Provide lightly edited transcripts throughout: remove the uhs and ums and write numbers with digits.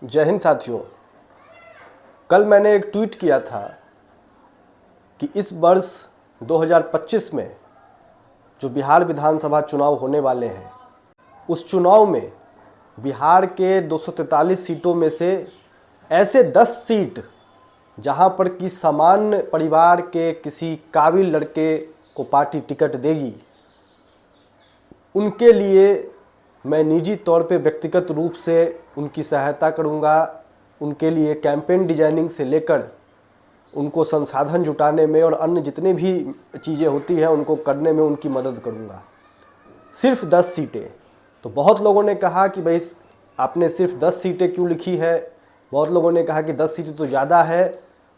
जय हिंद साथियों। कल मैंने एक ट्वीट किया था कि इस वर्ष 2025 में जो बिहार विधानसभा चुनाव होने वाले हैं, उस चुनाव में बिहार के 243 सीटों में से ऐसे 10 सीट जहां पर कि सामान्य परिवार के किसी काबिल लड़के को पार्टी टिकट देगी, उनके लिए मैं निजी तौर पे व्यक्तिगत रूप से उनकी सहायता करूंगा। उनके लिए कैंपेन डिजाइनिंग से लेकर उनको संसाधन जुटाने में और अन्य जितने भी चीज़ें होती हैं उनको करने में उनकी मदद करूंगा। सिर्फ 10 सीटें। तो बहुत लोगों ने कहा कि भाई आपने सिर्फ 10 सीटें क्यों लिखी है। बहुत लोगों ने कहा कि 10 सीटें तो ज़्यादा है।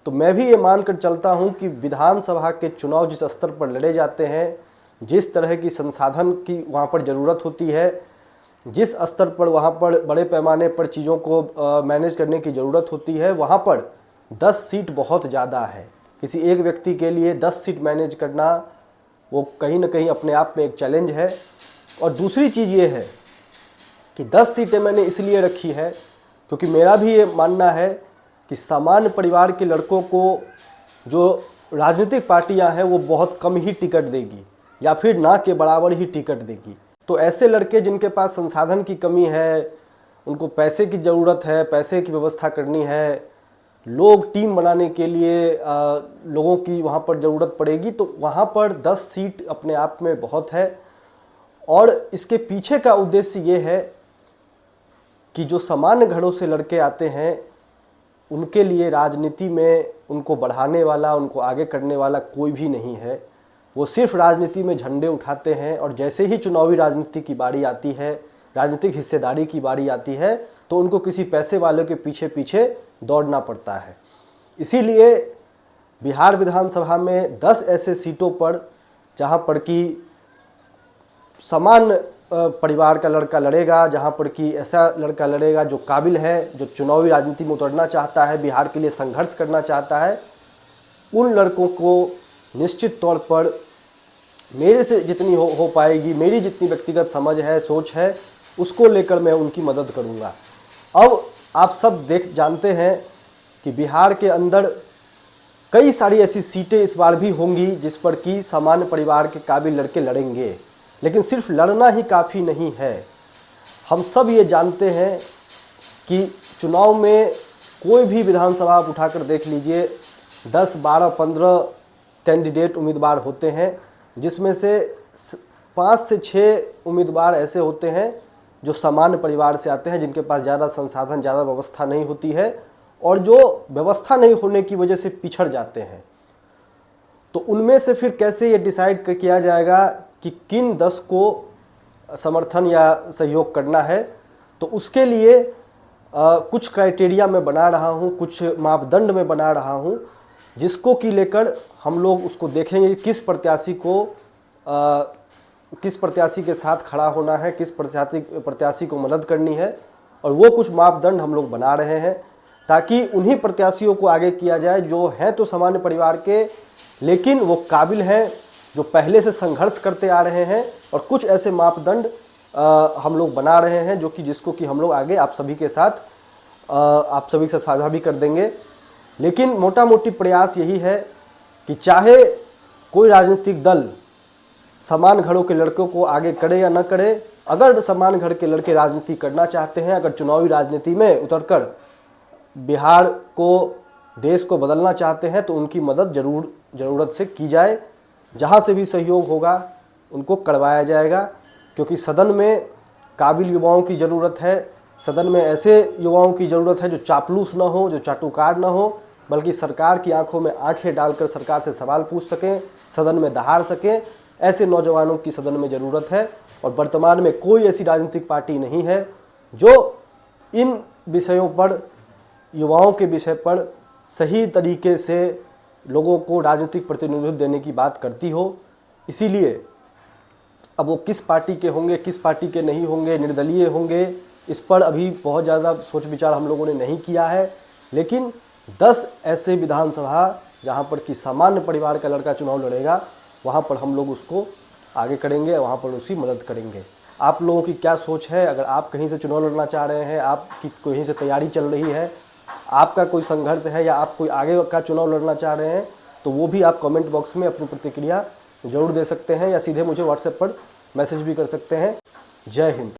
तो मैं भी ये मानकर चलता हूँ कि विधानसभा के चुनाव जिस स्तर पर लड़े जाते हैं, जिस तरह की संसाधन की वहाँ पर ज़रूरत होती है, जिस स्तर पर वहाँ पर बड़े पैमाने पर चीज़ों को मैनेज करने की ज़रूरत होती है, वहाँ पर 10 सीट बहुत ज़्यादा है। किसी एक व्यक्ति के लिए 10 सीट मैनेज करना वो कहीं ना कहीं अपने आप में एक चैलेंज है। और दूसरी चीज़ ये है कि 10 सीटें मैंने इसलिए रखी है क्योंकि मेरा भी ये मानना है कि सामान्य परिवार के लड़कों को जो राजनीतिक पार्टियां हैं वो बहुत कम ही टिकट देगी या फिर ना के बराबर ही टिकट देगी। तो ऐसे लड़के जिनके पास संसाधन की कमी है, उनको पैसे की ज़रूरत है, पैसे की व्यवस्था करनी है, लोग टीम बनाने के लिए लोगों की वहाँ पर ज़रूरत पड़ेगी, तो वहाँ पर 10 सीट अपने आप में बहुत है। और इसके पीछे का उद्देश्य ये है कि जो सामान्य घरों से लड़के आते हैं उनके लिए राजनीति में उनको बढ़ाने वाला, उनको आगे करने वाला कोई भी नहीं है। वो सिर्फ राजनीति में झंडे उठाते हैं और जैसे ही चुनावी राजनीति की बारी आती है, राजनीतिक हिस्सेदारी की बारी आती है, तो उनको किसी पैसे वाले के पीछे पीछे दौड़ना पड़ता है। इसीलिए बिहार विधानसभा में 10 ऐसे सीटों पर जहां पर कि समान परिवार का लड़का लड़ेगा, जहां पर कि ऐसा लड़का लड़ेगा जो काबिल है, जो चुनावी राजनीति में उतरना चाहता है, बिहार के लिए संघर्ष करना चाहता है, उन लड़कों को निश्चित तौर पर मेरे से जितनी हो पाएगी, मेरी जितनी व्यक्तिगत समझ है, सोच है, उसको लेकर मैं उनकी मदद करूंगा। अब आप सब जानते हैं कि बिहार के अंदर कई सारी ऐसी सीटें इस बार भी होंगी जिस पर कि सामान्य परिवार के काबिल लड़के लड़ेंगे। लेकिन सिर्फ लड़ना ही काफ़ी नहीं है। हम सब ये जानते हैं कि चुनाव में कोई भी विधानसभा आप उठाकर देख लीजिए, 10, 12, 15 कैंडिडेट उम्मीदवार होते हैं, जिसमें से 5 से 6 उम्मीदवार ऐसे होते हैं जो सामान्य परिवार से आते हैं, जिनके पास ज़्यादा संसाधन, ज़्यादा व्यवस्था नहीं होती है और जो व्यवस्था नहीं होने की वजह से पिछड़ जाते हैं। तो उनमें से फिर कैसे ये डिसाइड किया जाएगा कि किन 10 को समर्थन या सहयोग करना है। तो उसके लिए कुछ क्राइटेरिया मैं बना रहा हूँ, कुछ मापदंड में बना रहा हूँ, जिसको कि लेकर हम लोग उसको देखेंगे किस प्रत्याशी के साथ खड़ा होना है, किस प्रत्याशी को मदद करनी है। और वो कुछ मापदंड हम लोग बना रहे हैं ताकि उन्हीं प्रत्याशियों को आगे किया जाए जो हैं तो सामान्य परिवार के, लेकिन वो काबिल हैं, जो पहले से संघर्ष करते आ रहे हैं। और कुछ ऐसे मापदंड हम लोग बना रहे हैं जो कि जिसको कि हम लोग आगे आप सभी के साझा भी कर देंगे। लेकिन मोटा मोटी प्रयास यही है कि चाहे कोई राजनीतिक दल समान घरों के लड़कों को आगे करे या न करे, अगर समान घर के लड़के राजनीति करना चाहते हैं, अगर चुनावी राजनीति में उतरकर बिहार को, देश को बदलना चाहते हैं, तो उनकी मदद ज़रूरत से की जाए। जहां से भी सहयोग होगा उनको करवाया जाएगा, क्योंकि सदन में काबिल युवाओं की ज़रूरत है। सदन में ऐसे युवाओं की ज़रूरत है जो चापलूस न हो, जो चाटुकार न हो, बल्कि सरकार की आंखों में आंखें डालकर सरकार से सवाल पूछ सकें, सदन में दहाड़ सकें। ऐसे नौजवानों की सदन में ज़रूरत है। और वर्तमान में कोई ऐसी राजनीतिक पार्टी नहीं है जो इन विषयों पर, युवाओं के विषय पर सही तरीके से लोगों को राजनीतिक प्रतिनिधित्व देने की बात करती हो। इसीलिए अब वो किस पार्टी के होंगे, किस पार्टी के नहीं होंगे, निर्दलीय होंगे, इस पर अभी बहुत ज़्यादा सोच विचार हम लोगों ने नहीं किया है। लेकिन 10 ऐसे विधानसभा जहाँ पर कि सामान्य परिवार का लड़का चुनाव लड़ेगा, वहाँ पर हम लोग उसको आगे करेंगे, वहाँ पर उसकी मदद करेंगे। आप लोगों की क्या सोच है? अगर आप कहीं से चुनाव लड़ना चाह रहे हैं, आपकी कहीं से तैयारी चल रही है, आपका कोई संघर्ष है या आप कोई आगे का चुनाव लड़ना चाह रहे हैं, तो वो भी आप कमेंट बॉक्स में अपनी प्रतिक्रिया ज़रूर दे सकते हैं या सीधे मुझे व्हाट्सएप पर मैसेज भी कर सकते हैं। जय हिंद।